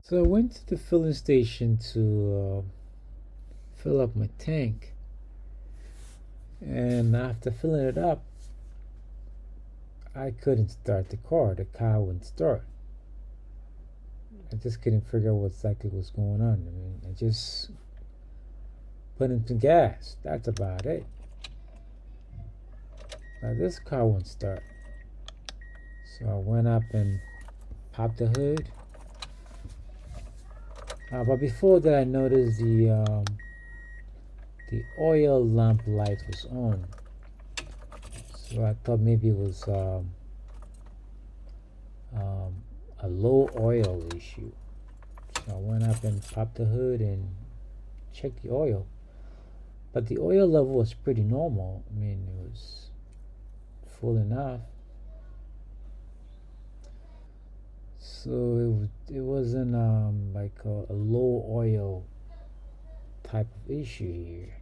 So I went to the filling station to fill up my tank, and after filling it up, I couldn't start the car. The car wouldn't start. I just couldn't figure out what exactly was going on. I mean, I just put in some gas. That's about it. Now this car wouldn't start. So I went up and popped the hood. But before that, I noticed the oil lamp light was on. So I thought maybe it was um, a low oil issue. So I went up and popped the hood and checked the oil. But the oil level was pretty normal. I mean, it was full enough. So it wasn't like a low oil type of issue here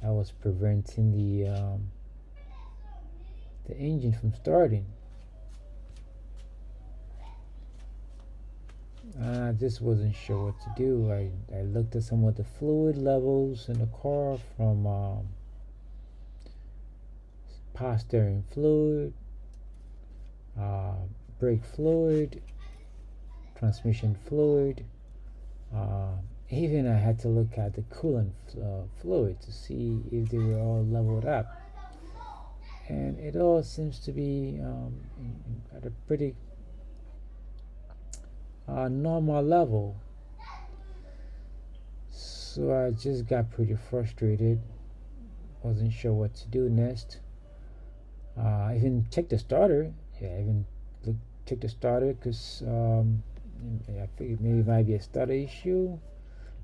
that was preventing the engine from starting. I just wasn't sure what to do. I looked at some of the fluid levels in the car from power steering fluid, uh, brake fluid, transmission fluid. Even I had to look at the coolant fluid to see if they were all leveled up. And it all seems to be at a pretty normal level. So I just got pretty frustrated. Wasn't sure what to do next. I even checked the starter. Yeah, I even checked the starter because I figured maybe it might be a starter issue.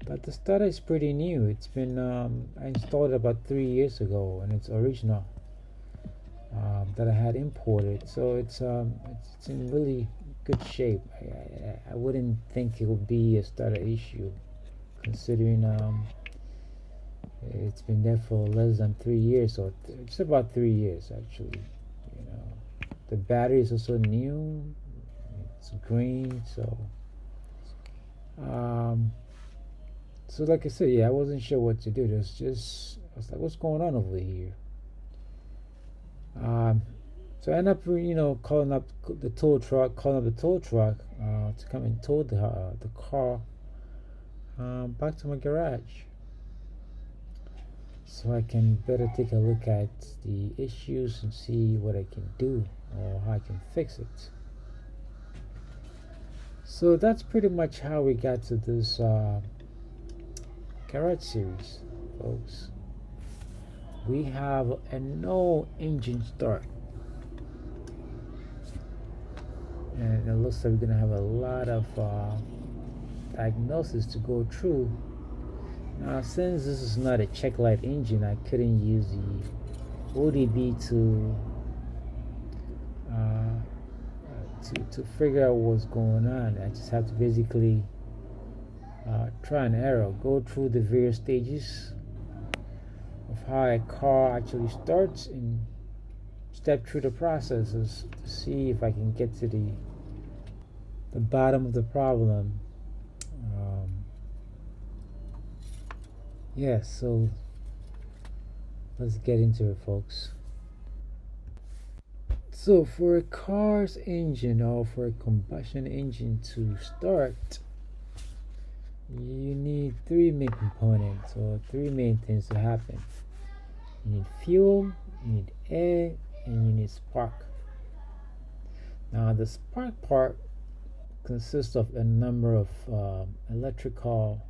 But the starter is pretty new. It's been I installed it about 3 years ago, and it's original that I had imported. So it's in really good shape. I wouldn't think it would be a starter issue, considering it's been there for less than 3 years, or it's about 3 years actually. You know, the battery is also new. It's green, so so like I said, yeah, I wasn't sure what to do. I was like, what's going on over here? So I ended up, calling up the tow truck, to come and tow the car back to my garage, so I can better take a look at the issues and see what I can do or how I can fix it. So that's pretty much how we got to this garage series, folks. We have a no engine start. And it looks like we're going to have a lot of diagnosis to go through. Now, since this is not a check light engine, I couldn't use the ODB to figure out what's going on. I just have to basically try and error, go through the various stages of how a car actually starts and step through the processes to see if I can get to the bottom of the problem. Yeah, so let's get into it, folks. So for a car's engine, or for a combustion engine to start, you need three main components, or three main things to happen. You need fuel, you need air, and you need spark. Now the spark part consists of a number of electrical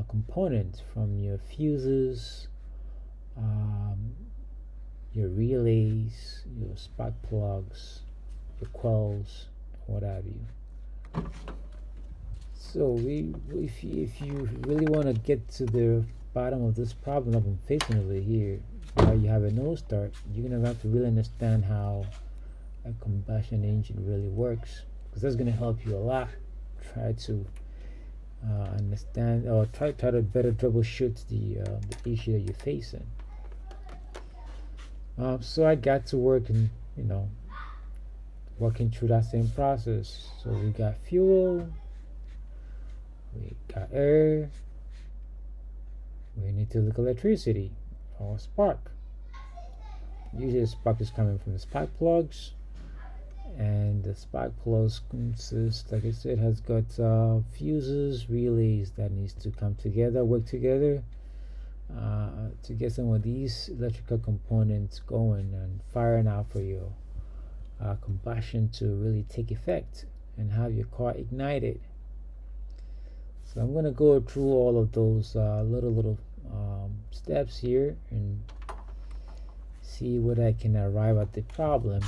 components, from your fuses, your relays, your spark plugs, your coils, what have you. So if you really want to get to the bottom of this problem I've been facing over here, while you have a no start, you're gonna have to really understand how a combustion engine really works, because that's gonna help you a lot. Try to understand, or try to better troubleshoot the issue that you're facing. So I got to work and working through that same process. So we got fuel, we got air, we need to look electricity or spark. Usually the spark is coming from the spark plugs, and the spark plugs consist, like I said, has got fuses, relays that needs to come together, work together to get some of these electrical components going and firing out for your combustion to really take effect and have your car ignited. So I'm going to go through all of those little steps here and see what I can arrive at the problem,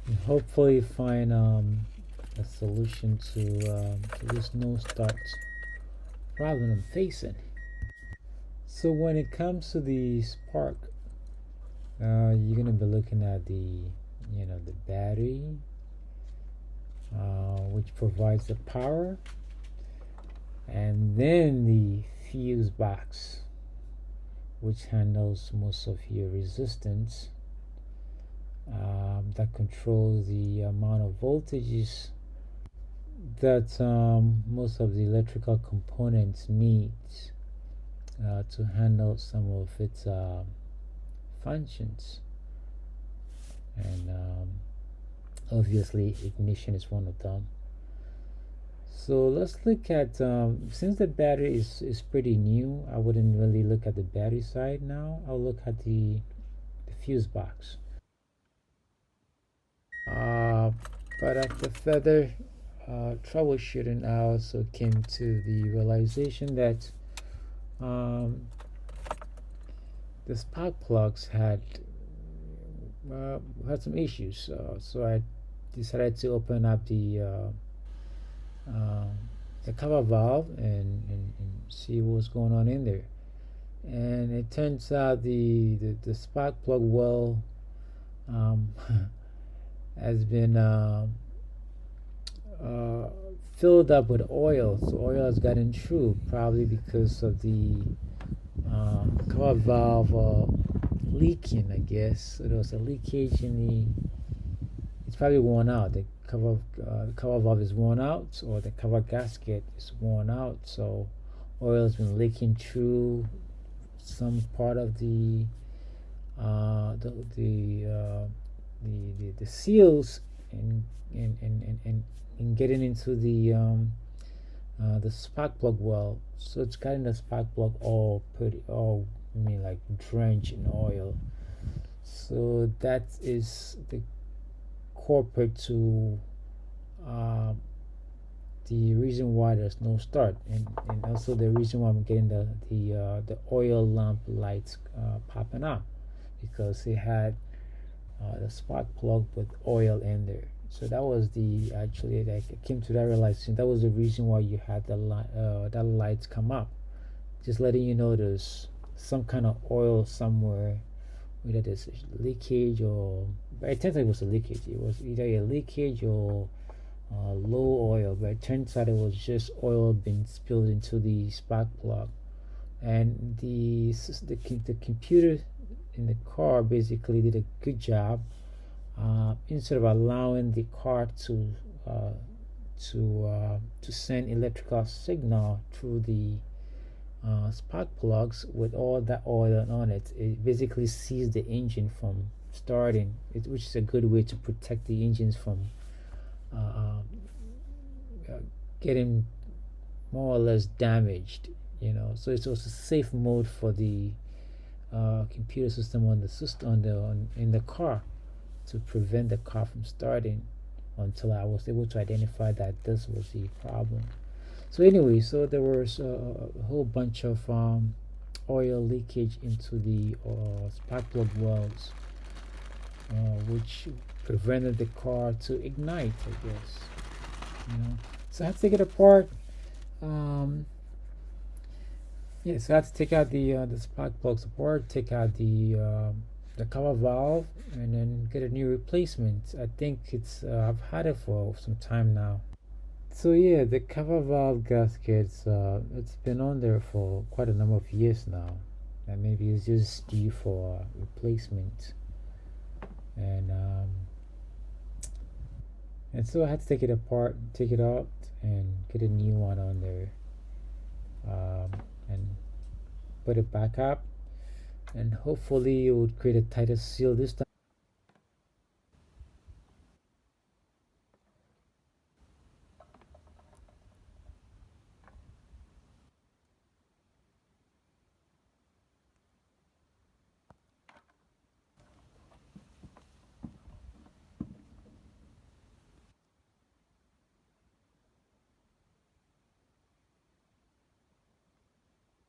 and hopefully find a solution to this no start problem I'm facing. So when it comes to the spark, you're gonna be looking at the battery, which provides the power, and then the fuse box, which handles most of your resistance, that controls the amount of voltages that most of the electrical components needs to handle some of its functions. And obviously ignition is one of them. So let's look at, since the battery is pretty new, I wouldn't really look at the battery side now. I'll look at the fuse box. But after further troubleshooting, I also came to the realization that the spark plugs had some issues. So I decided to open up the cover valve and see what's going on in there. And it turns out the spark plug well has been filled up with oil. So oil has gotten through, probably because of the cover valve leaking, I guess. So there was a leakage it's probably worn out. The cover valve is worn out, or the cover gasket is worn out. So oil has been leaking through some part of the seals and getting into the spark plug well. So it's gotten the spark plug all like drenched in oil. So that is the culprit to the reason why there's no start, and also the reason why I'm getting the oil lamp lights popping up, because it had the spark plug with oil in there. So that was actually I came to that realization. That was the reason why you had that lights come up, just letting you know there's some kind of oil somewhere, whether there's leakage or. But it turns out it was a leakage. It was either a leakage or low oil, but it turns out it was just oil being spilled into the spark plug, and the computer in the car basically did a good job. Instead of allowing the car to send electrical signal through the spark plugs with all that oil on it, it basically sees the engine from starting, which is a good way to protect the engines from getting more or less damaged. So it was a safe mode for the computer system in the car to prevent the car from starting, until I was able to identify that this was the problem. So anyway, so there was a whole bunch of oil leakage into the spark plug wells, which prevented the car to ignite, I guess. So I had to take it apart. So I had to take out the spark plugs apart, take out the cover valve, and then get a new replacement. I think I've had it for some time now. So yeah, the cover valve gaskets, it's been on there for quite a number of years now, and maybe it's just due for replacement. and so I had to take it apart, take it out, and get a new one on there, and put it back up, and hopefully it would create a tighter seal this time.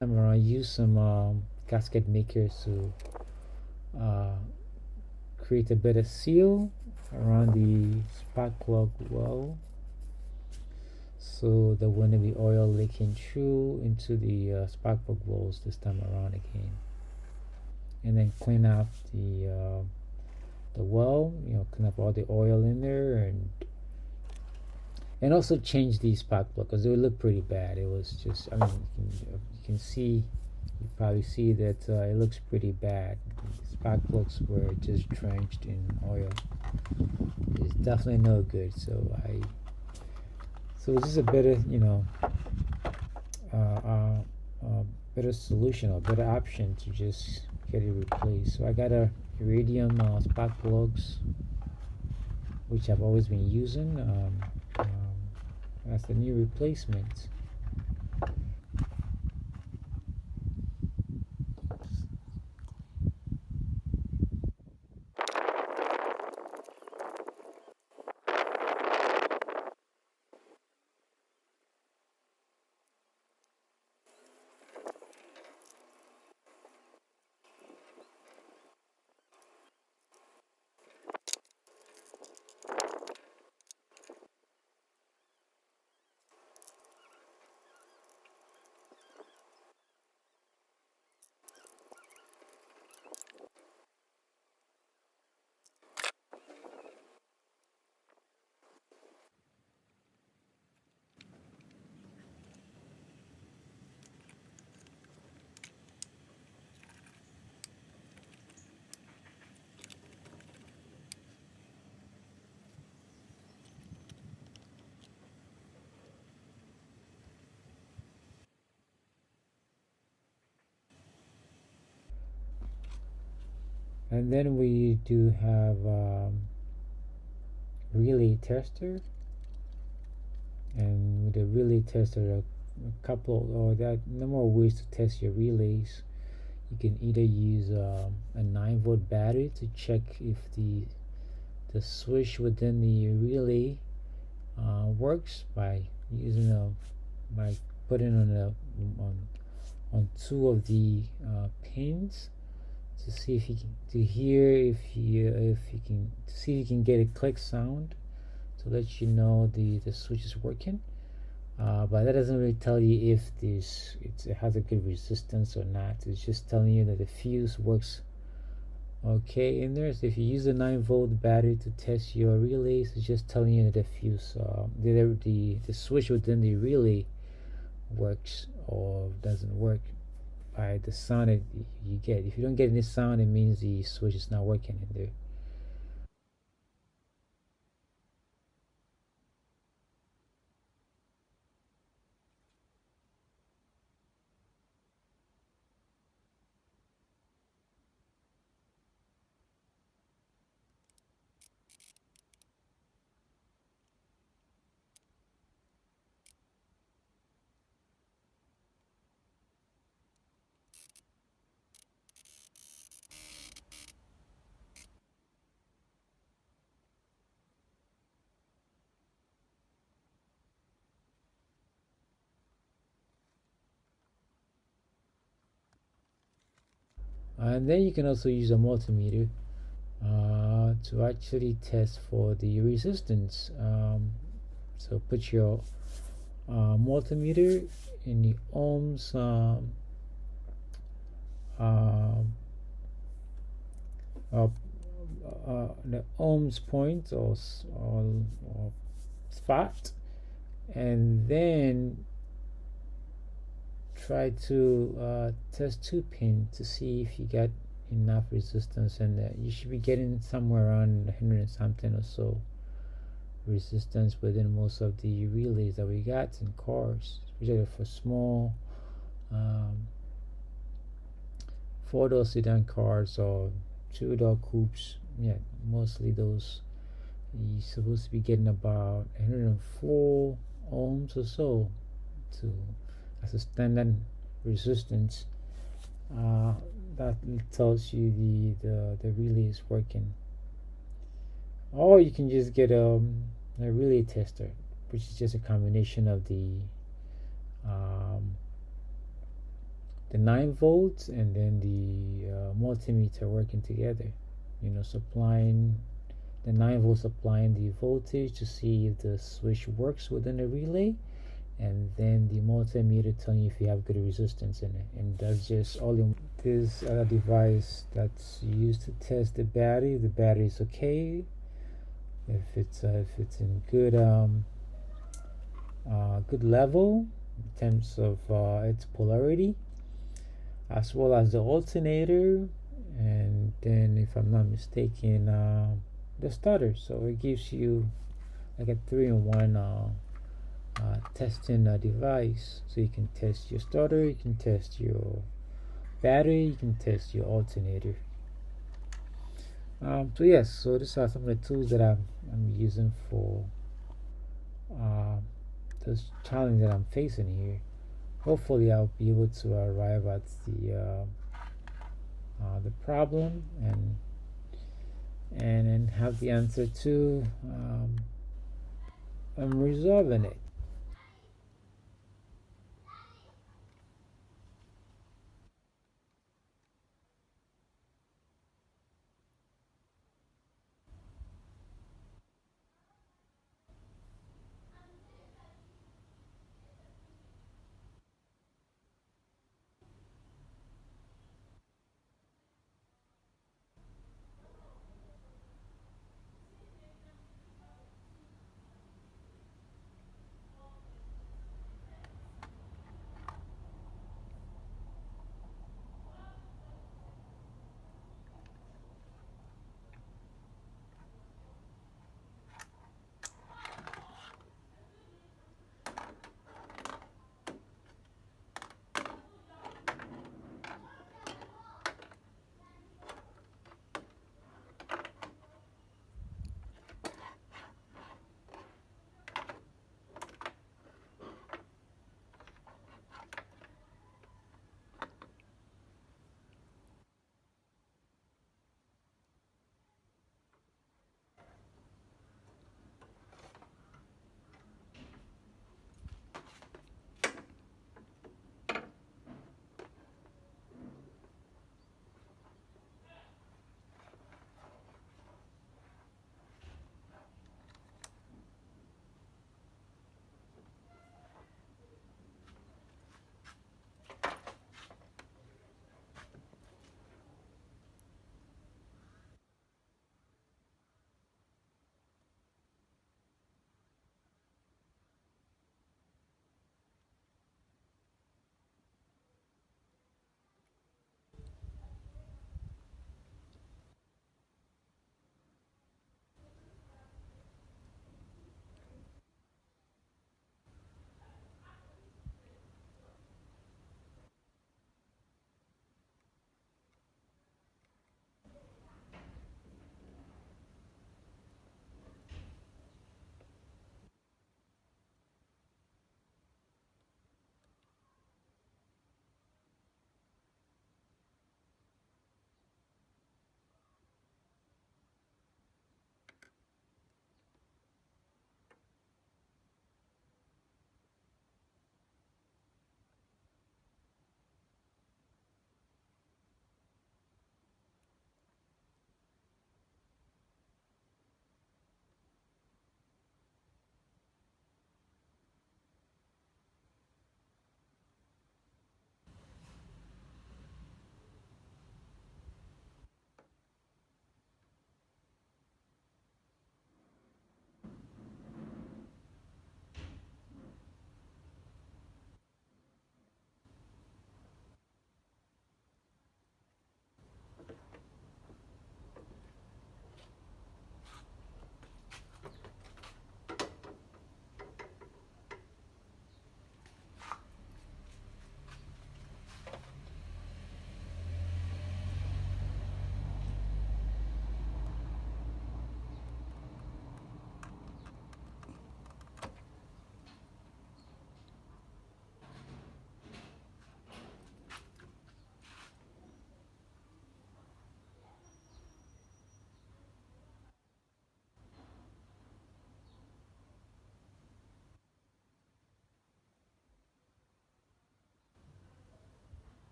I'm gonna use some gasket makers to uh, create a better seal around the spark plug well, so there won't be oil leaking through into the spark plug wells this time around again. And then clean out the well, clean up all the oil in there, and also change the spark plug because they would look pretty bad. It was just, I mean, you can see, you probably see that it looks pretty bad. The spark plugs were just drenched in oil. It's definitely no good. So this is a better, uh, uh, better solution or better option to just get it replaced. So I got a iridium spark plugs, which I've always been using. That's the new replacement. And then we do have relay tester, and with the relay tester, a couple or that number of ways to test your relays. You can either use a 9-volt battery to check if the switch within the relay works by by putting on two of the pins to see if you can to hear if you can to see if you can get a click sound to let you know the switch is working. But that doesn't really tell you if it has a good resistance or not. It's just telling you that the fuse works okay in there. So if you use a 9-volt battery to test your relays, it's just telling you that the fuse, the switch within the relay works or doesn't work by the sound that you get. If you don't get any sound, it means the switch is not working in there. And then you can also use a multimeter to actually test for the resistance. So put your multimeter in the ohms um, uh, the ohms point or spot, and then try to test 2 pin to see if you get enough resistance, and you should be getting somewhere around 100 and something or so resistance within most of the relays that we got in cars, especially for small um, four-door sedan cars or two-door coupes. Yeah, mostly those. You're supposed to be getting about 104 ohms or so to as a standard resistance. Uh, that tells you the relay is working. Or you can just get a relay tester, which is just a combination of um, the 9 volts and then the multimeter working together. Supplying the 9 volts, supplying the voltage to see if the switch works within the relay, and then the multimeter telling you if you have good resistance in it. And that's just all in this other device that's used to test the battery. The battery is okay. If it's in good level in terms of its polarity, as well as the alternator, and then if I'm not mistaken, the starter. So it gives you like a 3-in-1 testing device. So you can test your starter, you can test your battery, you can test your alternator. So yes, so these are some of the tools that I'm using for this challenge that I'm facing here. Hopefully, I'll be able to arrive at the problem and have the answer to resolving it.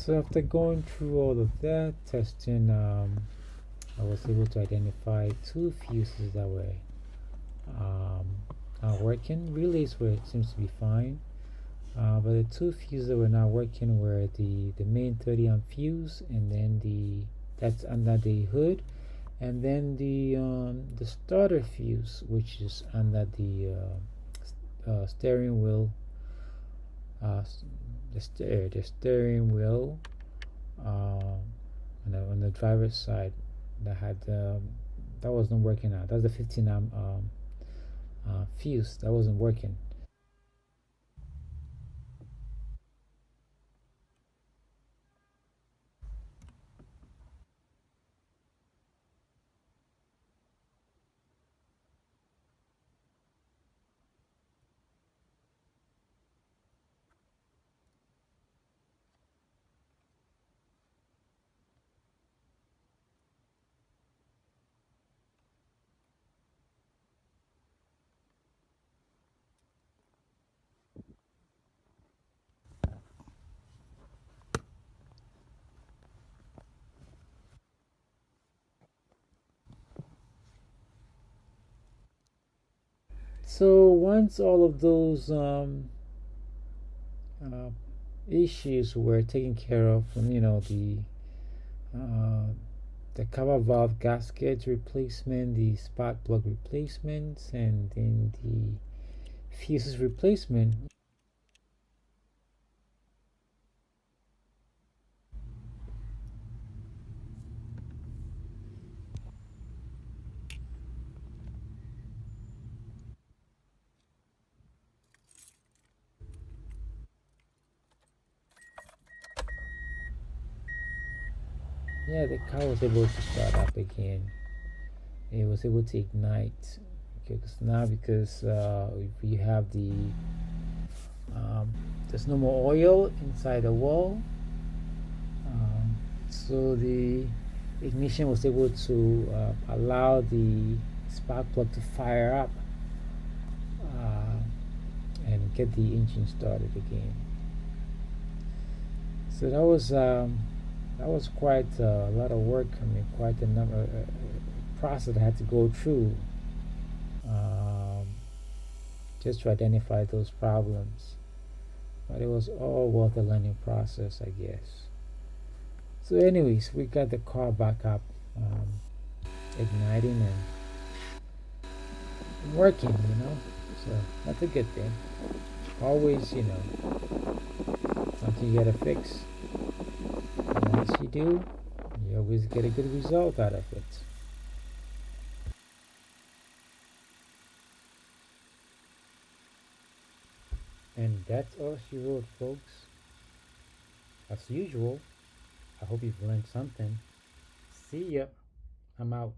So after going through all of that testing, I was able to identify two fuses that were um, not working. Relays were it seems to be fine, but the two fuses that were not working were the main 30 amp fuse, and then that's under the hood, and then the starter fuse, which is under the steering wheel, uh, the steering wheel um, on the driver's side that had that wasn't working out. That's the 15 amp fuse that wasn't working. So once all of those uh, issues were taken care of, and uh, the cover valve gasket replacement, the spark plug replacements, and then the fuses replacement. Yeah, the car was able to start up again. It was able to ignite because if you have um, there's no more oil inside the wall, so the ignition was able to allow the spark plug to fire up uh, and get the engine started again. So that was quite a lot of work. I mean, quite a number process I had to go through um, just to identify those problems. But it was all worth the learning process, I guess. So, anyways, we got the car back up, igniting and working. So that's a good thing. Always, something you gotta fix. And once you do, you always get a good result out of it. And that's all she wrote, folks. As usual, I hope you've learned something. See ya. I'm out.